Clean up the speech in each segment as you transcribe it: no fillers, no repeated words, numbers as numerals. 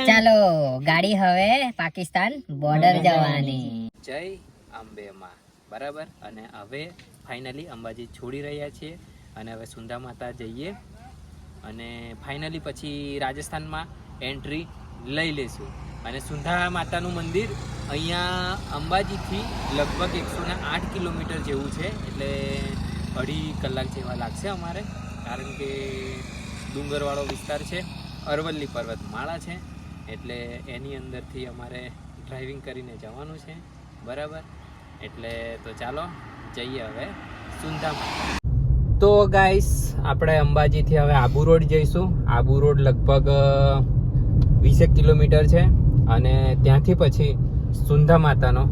ચાલો ગાડી હવે પાકિસ્તાન બોર્ડર જવાની. જય અંબે માં. બરાબર. અને હવે ફાઇનલી અંબાજી છોડી રહ્યા છીએ અને હવે સુંધા માતા જઈએ અને ફાઇનલી પછી રાજસ્થાનમાં એન્ટ્રી લઈ લઈશું. અને સુંધા માતાનું મંદિર અહીંયા અંબાજીથી લગભગ 108 કિલોમીટર જેવું છે, એટલે 2.5 કલાક જેવા લાગશે અમારે, કારણ કે ડુંગરવાળો વિસ્તાર છે, અરવલ્લી પર્વતમાળા છે, એટલે એની અંદરથી અમારે ડ્રાઇવિંગ કરીને જવાનું છે. બરાબર. એટલે તો ચાલો જઈએ હવે સુંધામાં. તો ગાઈસ આપણે અંબાજીથી હવે આબુ રોડ જઈશું. આબુ રોડ લગભગ 20 કિલોમીટર છે અને ત્યાંથી પછી સુંધા માતાનો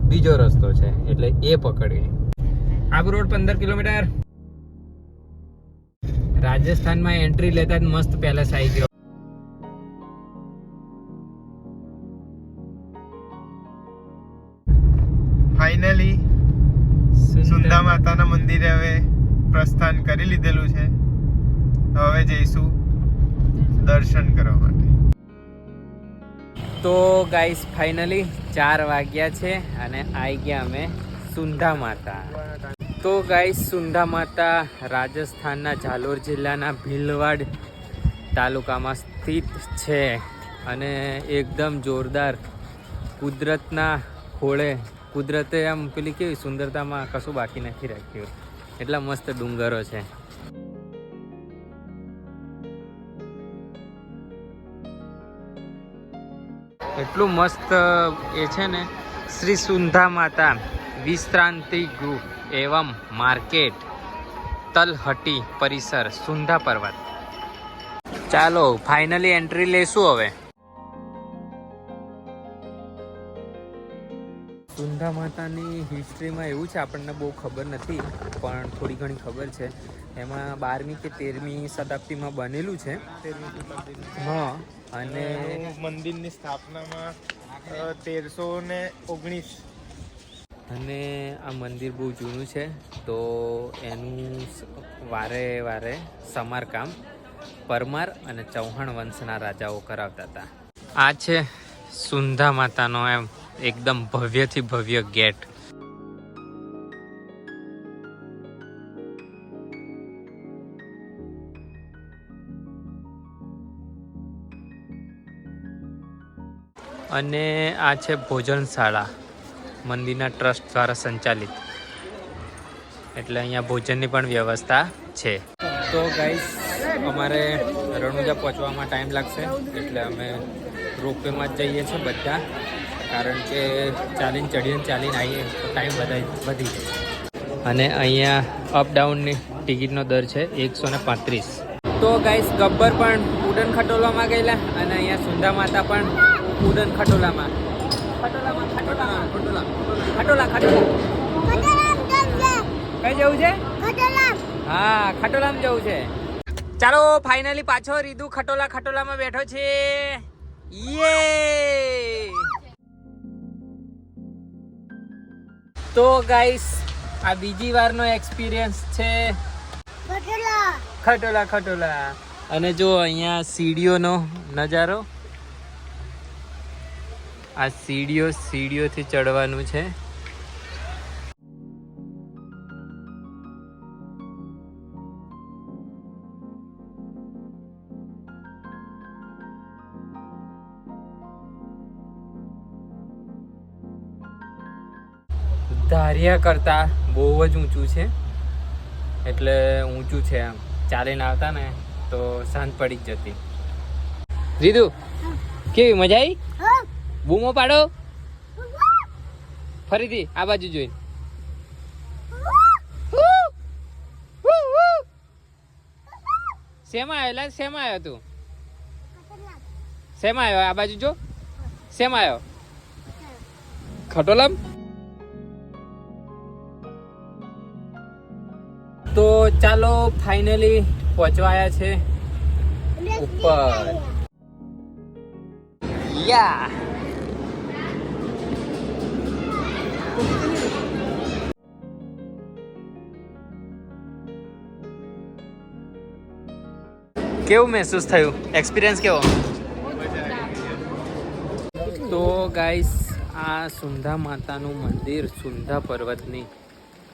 બીજો રસ્તો છે, એટલે એ પકડીએ. Abu Road 15 kilometre. રાજસ્થાનમાં એન્ટ્રી લેતા જ મસ્ત પેલેસ આવી ગયો. ફાઇનલી સુંધા માતાના મંદિરે હવે પ્રસ્થાન કરી લીધેલું છે. હવે જઈશું દર્શન કરવા માટે. તો ગાઈસ ફાઇનલી 4 વાગ્યા છે અને આવી ગયા અમે સુંધા માતા. તો ગાઈસ સુંધા માતા રાજસ્થાનના ઝાલોર જિલ્લાના ભીલવાડ તાલુકામાં સ્થિત છે અને એકદમ જોરદાર કુદરતના ખોળે, કુદરતે આમ પેલી કેવી સુંદરતામાં કશું બાકી નથી રાખ્યું, એટલા મસ્ત ડુંગરો છે. એટલું મસ્ત એ છે ને. શ્રી સુંધા માતા વિશ્રાંતિ ગૃહ એવં માર્કેટ તલહટી પરિસર સુંધા પર્વત. ચાલો ફાઇનલી એન્ટ્રી લેશું હવે. સુંધા માતાની હિસ્ટ્રીમાં એવું છે, આપણને બહુ ખબર નથી પણ થોડી ઘણી ખબર છે. એમાં 12મી કે 13મી શતાબ્દીમાં બનેલું છે. હા, અને મંદિરની સ્થાપનામાં 1319. અને આ મંદિર બહુ જૂનું છે, તો એનું વારે વારે સમારકામ પરમાર અને ચૌહાણ વંશના રાજાઓ કરાવતા હતા. આ છે સુંધા માતાનો એમ એકદમ ભવ્યથી ભવ્ય ગેટ. અને આ છે ભોજનશાળા, મંદિરના ટ્રસ્ટ દ્વારા સંચાલિત, એટલે અહીંયા ભોજનની પણ વ્યવસ્થા છે. તો ગાઈસ અમારે રણુજા પહોંચવામાં ટાઈમ લાગશે, એટલે અમે રોપવેમાં જ જઈએ છીએ બધા, કારણ કે ચાલીને ચડીને ચાલીને આવીએ તો ટાઈમ વધી જાય. અને અહીંયા અપડાઉનની ટિકિટનો દર છે 135. તો ગાઈસ ગબ્બર પણ ઉડન ખટોલામાં ગયેલા અને અહીંયા સુંધા માતા પણ ઉડન ખટોલામાં. ખટોલા કઈ જવું છે? હા, ખટોલામાં જવું છે. ચાલો ફાઇનલી પાછો રીધુ ખટોલામાં બેઠો છે. યે! તો ગાઈસ આ બીજી વારનો એક્સપિરિયન્સ છે ખટોલા. અને જો અહીંયા સીડીઓનો નજારો, આ સીડીઓથી ચડવાનું છે. ધાર્યા કરતા બહુ જ ઊંચું છે, એટલે ઊંચું છે. આમ ચાલીને આવતા ને તો શાંત પડી જ જતી. રીધુ કેવી મજા આવી? બૂમો પાડો ફરીથી આ બાજુ જોઈ. શેમાં આવ્યો તું? શેમાં આવ્યો? આ બાજુ જો. શેમાં આવ્યો? ખટોલામ. તો ચાલો ફાઇનલી પહોંચવાયા છે ઉપર. યા કેવું મહેસૂસ થયું? એક્સપિરિયન્સ કેવો? તો ગાઈસ આ સુંધા માતાનું મંદિર સુંધા પર્વતની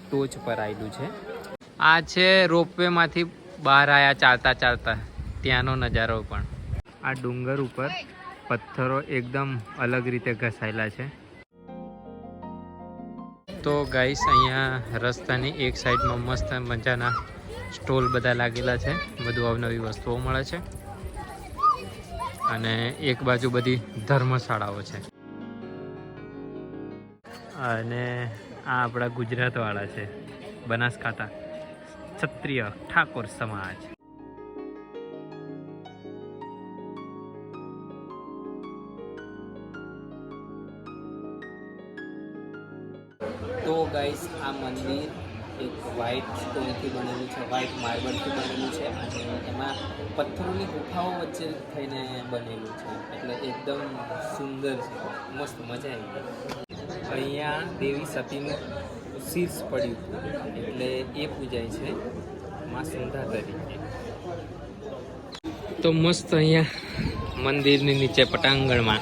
ટોચ પર આવેલું છે. આ છે રોપવેમાંથી બહાર આવ્યા ચાલતા ચાલતા ત્યાંનો નજારો. પણ આ ડુંગર ઉપર પથ્થરો એકદમ અલગ રીતે ઘસાયેલા છે. તો ગાઈસ અહીંયા રસ્તાની એક સાઈડમાં મસ્ત મજાના સ્ટોલ બધા લાગેલા છે. બધું અવનવી વસ્તુઓ મળે છે. અને એક બાજુ બધી ધર્મશાળાઓ છે. અને આ આપણા ગુજરાતવાળા છે, બનાસકાંઠા ક્ષત્રિય ઠાકોર સમાજ. તો ગાઈસ આ મંદિર એક વ્હાઇટ સ્ટોનથી બનેલું છે, વ્હાઇટ માર્બલથી બનેલું છે. અને એમાં પથ્થરોની ગુફાઓ વચ્ચે થઈને બનેલું છે. એટલે એકદમ સુંદર છે, મસ્ત મજા આવી ગઈ. અહીંયા દેવી સતીનું શીર્ષ પડ્યું એટલે એ પૂજાય છે માં સુંધા તરીકે. તો મસ્ત અહીંયા મંદિરની નીચે પટાંગણમાં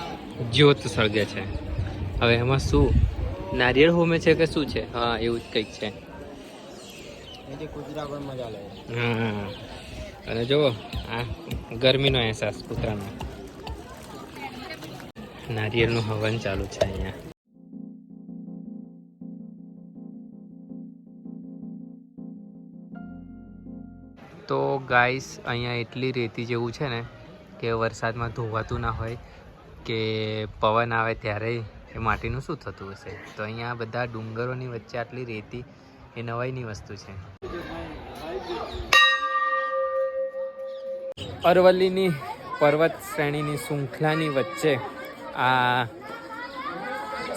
જ્યોત સળગે છે. હવે એમાં શું નારિયેળ હોમે છે કે શું છે? હા, એવું જ કંઈક છે. હા, અને જુઓ આ ગરમીનો અહેસાસ કૂતરાનો. નારિયેળનું હવન ચાલુ છે અહીંયા. તો ગાઈસ અહીંયા એટલી રેતી જેવું છે ને કે વરસાદમાં ધોવાતું ના હોય કે પવન આવે ત્યારે એ માટીનું શું થતું હશે. તો અહીંયા બધા ડુંગરોની વચ્ચે આટલી રેતી એ નવાઈની વસ્તુ છે. અરવલ્લીની પર્વત શ્રેણીની શૃંખલાની વચ્ચે આ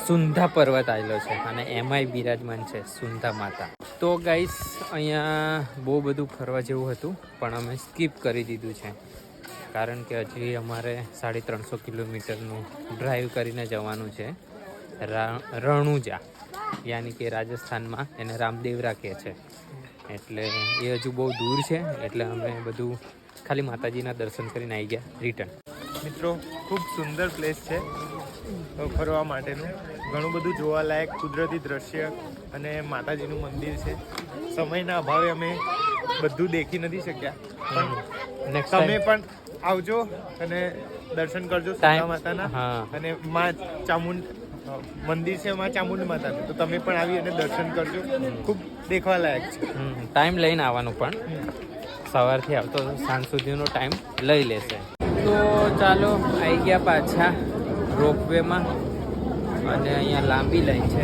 સુંધા પર્વત આવેલો છે અને એમાંય બિરાજમાન છે સુંધા માતા. તો ગાઈસ અહીંયા બહુ બધું ફરવા જેવું હતું પણ અમે સ્કીપ કરી દીધું છે, કારણ કે હજી અમારે 350 કિલોમીટરનું ડ્રાઈવ કરીને જવાનું છે રણુજા, યાની કે રાજસ્થાનમાં એને રામદેવરા કહે છે. એટલે એ હજુ બહુ દૂર છે. એટલે અમે બધું ખાલી માતાજીના દર્શન કરીને આવી ગયા રિટર્ન. મિત્રો ખૂબ સુંદર પ્લેસ છે ફરવા માટેનું. ઘણું બધું જોવાલાયક કુદરતી દ્રશ્ય અને માતાજીનું મંદિર છે. સમયના અભાવે અમે બધું દેખી નથી શક્યા, પણ તમે પણ આવજો અને દર્શન કરજો સુંધા માતાના. અને માં ચામુંડ મંદિર છે, માં ચામુંડ માતાનું, તો તમે પણ આવી અને દર્શન કરજો. ખૂબ દેખવા લાયક છે. ટાઈમ લઈને આવવાનું, પણ સવારથી આવતો સાંજ સુધીનો ટાઈમ લઈ લેશે. તો ચાલો આવી ગયા પાછા રોપવેમાં. અને અહીંયા લાંબી લાઈન છે.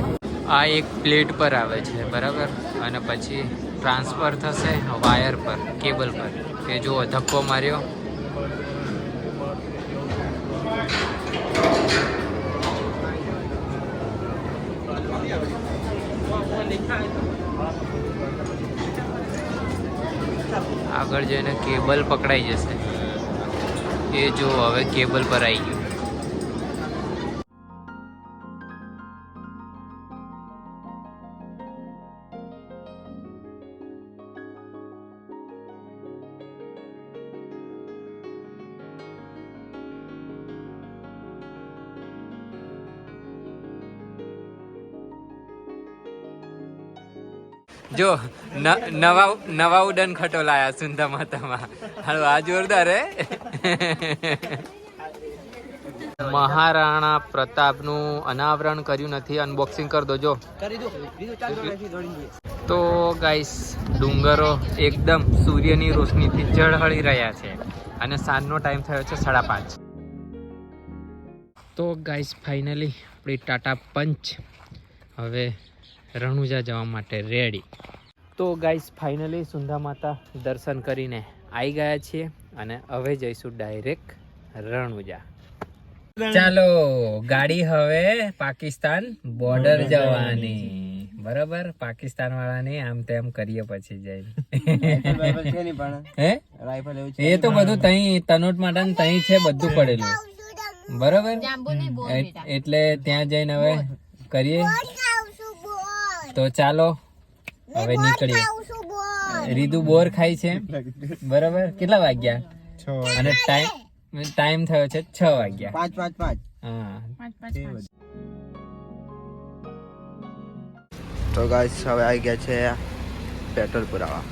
આ એક પ્લેટ પર આવે છે, બરાબર, અને પછી ટ્રાન્સફર થશે વાયર પર, કેબલ પર. કે જો ધક્કો માર્યો આગળ જઈને કેબલ પકડાઈ જશે. એ જો હવે કેબલ પર આવી ગયું. જો નવા ઉડન ખટો લાયા સુંધા માતામાં. હાલો, આ જોરદાર હે. મહારાણા પ્રતાપનું અનાવરણ કર્યું નથી, અનબોક્સિંગ કરી દો. જો તો ગાઈસ ડુંગરો એકદમ સૂર્યની રોશનીથી ઝળહળી રહ્યા છે અને સાંજનો ટાઈમ થયો છે 5:30. તો ગાઈસ ફાઇનલી આપણી ટાટા પંચ હવે રણુજા જવા માટે રેડી. તો ગાઈસ ફાઇનલી સુંધા માતા દર્શન કરીને આવી ગયા છીએ અને હવે જઈશું ડાયરેક્ટ રણુજા. ચાલો, ગાડી હવે પાકિસ્તાન બોર્ડર જવાની. બરાબર, પાકિસ્તાન વાળાની આમ તેમ કરીએ પછી જઈને. એ તો બધું તઈ તનોટ માટે તઈ છે, બધું પડેલું. બરાબર, એટલે ત્યાં જઈને હવે કરીએ. તો ચાલો હવે નીકળીએ. રીતુ બોર ખાય છે. બરાબર, કેટલા વાગ્યા? અને ટાઈમ થયો છે 6 વાગ્યા. 5 હા તો ગાઈસ હવે આવી ગયા છે પેટ્રોલ પુરાવા.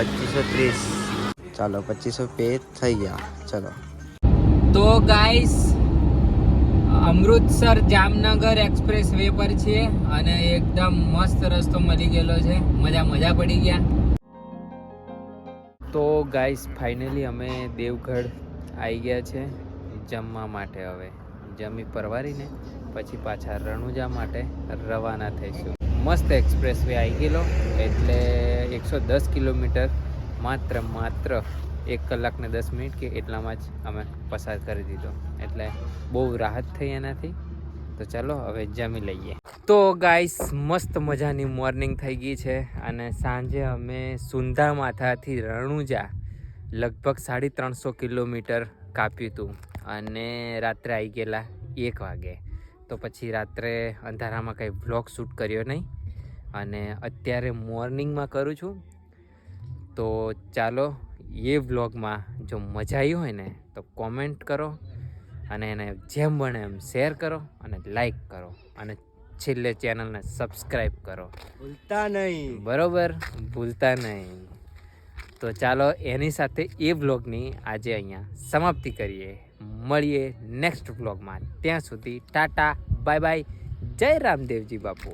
$2530. ચાલો 2500 પે થઈ ગયા. ચલો તો guys Amritsar Jamnagar express way પર છે અને એકદમ મસ્ત રસ્તો મળી ગયેલો છે. મજા પડી ગયા. તો ગાઈસ ફાઇનલી અમે દેવગઢ આવી ગયા છે જમવા માટે. હવે જમી પરવારીને પછી પાછા રણુજા માટે રવાના થઈશું. મસ્ત એક્સપ્રેસ વે આવી ગયેલો એટલે 110 કિલોમીટર માત્ર 1 કલાક ને 10 મિનિટ કે એટલામાં જ અમે પસાર કરી દીધો. એટલે બહુ રાહત થઈ એનાથી. તો ચાલો હવે જમી લઈએ. તો ગાઈસ મસ્ત મજાની મોર્નિંગ થઈ ગઈ છે અને સાંજે અમે સુંધા માથાથી રણુજા લગભગ 350 કિલોમીટર કાપ્યું હતું અને રાત્રે આવી ગયેલા 1 વાગે. તો પછી રાત્રે અંધારામાં કંઈ વ્લોગ શૂટ કર્યો નહીં અને અત્યારે મોર્નિંગમાં કરું છું. તો ચાલો એ વ્લોગમાં જો મજા આવી હોય ને તો કોમેન્ટ કરો અને એને જેમ બને એમ શેર કરો અને લાઈક કરો અને છેલ્લે ચેનલને સબસ્ક્રાઈબ કરો. ભૂલતા નહીં. બરોબર, ભૂલતા નહીં. તો ચાલો એની સાથે એ વ્લોગની આજે અહીંયા સમાપ્તિ કરીએ. મળીએ નેક્સ્ટ વ્લોગમાં. ત્યાં સુધી ટાટા બાય બાય. જય રામદેવજી બાપુ.